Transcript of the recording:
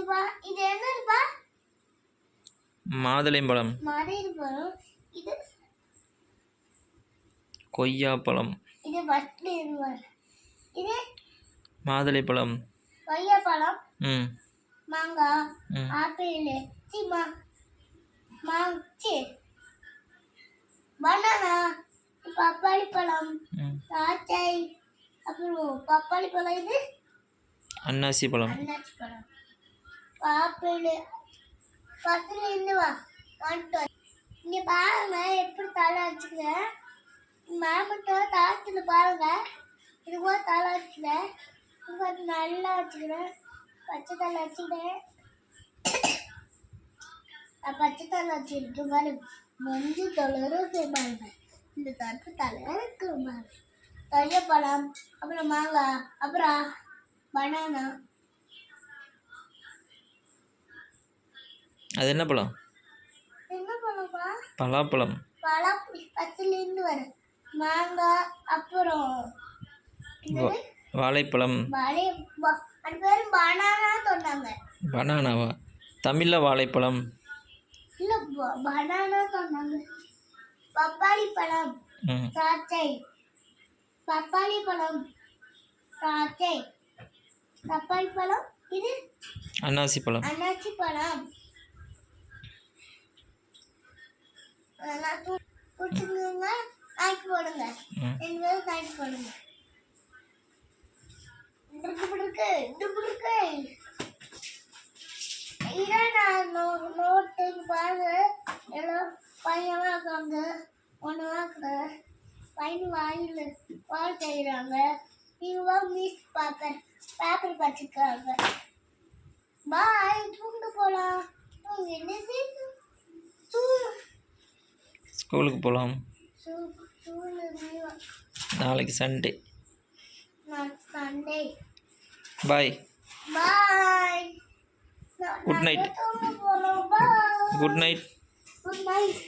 இதுவா இது என்னதுப்பா? மாதுளைப்பழம். மாதுளைப்பழம். இது கொய்யாப்பழம். இது வட்டு இது மாதுளைப்பழம். கொய்யாப்பழம். மாங்காய். ம் ஆப்பிள். சீமா மாச்சி பனானா. பப்பாளி பழம். திராட்சை. அப்புறம் பப்பாளி பழம். இது அன்னாசி பழம். அன்னாசி பழம். ஆப்பிள். ஃபர்ஸ்ட்ல இருந்து வா. இங்க பாருங்க எப்படி தலை வச்சுக்கிறேன். மாமட்டும் தாத்துல பாருங்க. இது கூட தலை வச்சுக்கிறேன். இது நல்லா வச்சுக்கிறேன். பச்சை தலை வச்சுக்கிறேன். பச்சை தலை வச்சுருக்கு பாருங்க. மஞ்சு தலை இருக்கு பாருங்க. இந்த தட்டு தலை இருக்கு பாருங்க. கொய்யாப்பழம். அப்புறம் மாங்காய். அப்புறம் பனானா. அது என்ன பழம்? என்ன பழம்ப்பா? பலாப்பழம். பழம் பத்துலேருந்து வரும். மாங்காய். அப்புறம் வாழைப்பழம். அது பேர் பனானா சொன்னாங்க. பனானாவா? தமிழில் வாழைப்பழம். இல்லை பனானா சொன்னாங்க. பப்பாளி பழம். திராட்சை. பப்பாளி பழம். திராட்சை. பப்பாளி பழம். இது அன்னாசி பழம். அன்னாசி பழம். குடிச்சுங்க. நாய்க்கு போடுங்க. 2 பேரும் நாய்க்கு போடுங்க. இதான் நான் நோட்டு பாருங்க. எல்லாம் பையன் வாங்க. ஒன்று வாங்க. பையன் வாயில் வாழ் செய்கிறாங்க. இவங்க மிஸ் பேப்பர் படிச்சுக்கிறாங்க. பாய். தூண்டு போகலாம். என்ன ஸ்கூலுக்கு போகலாம். நாளைக்கு Sunday. Sunday. Bye. Bye. Good night. Good night. Good night. Good night.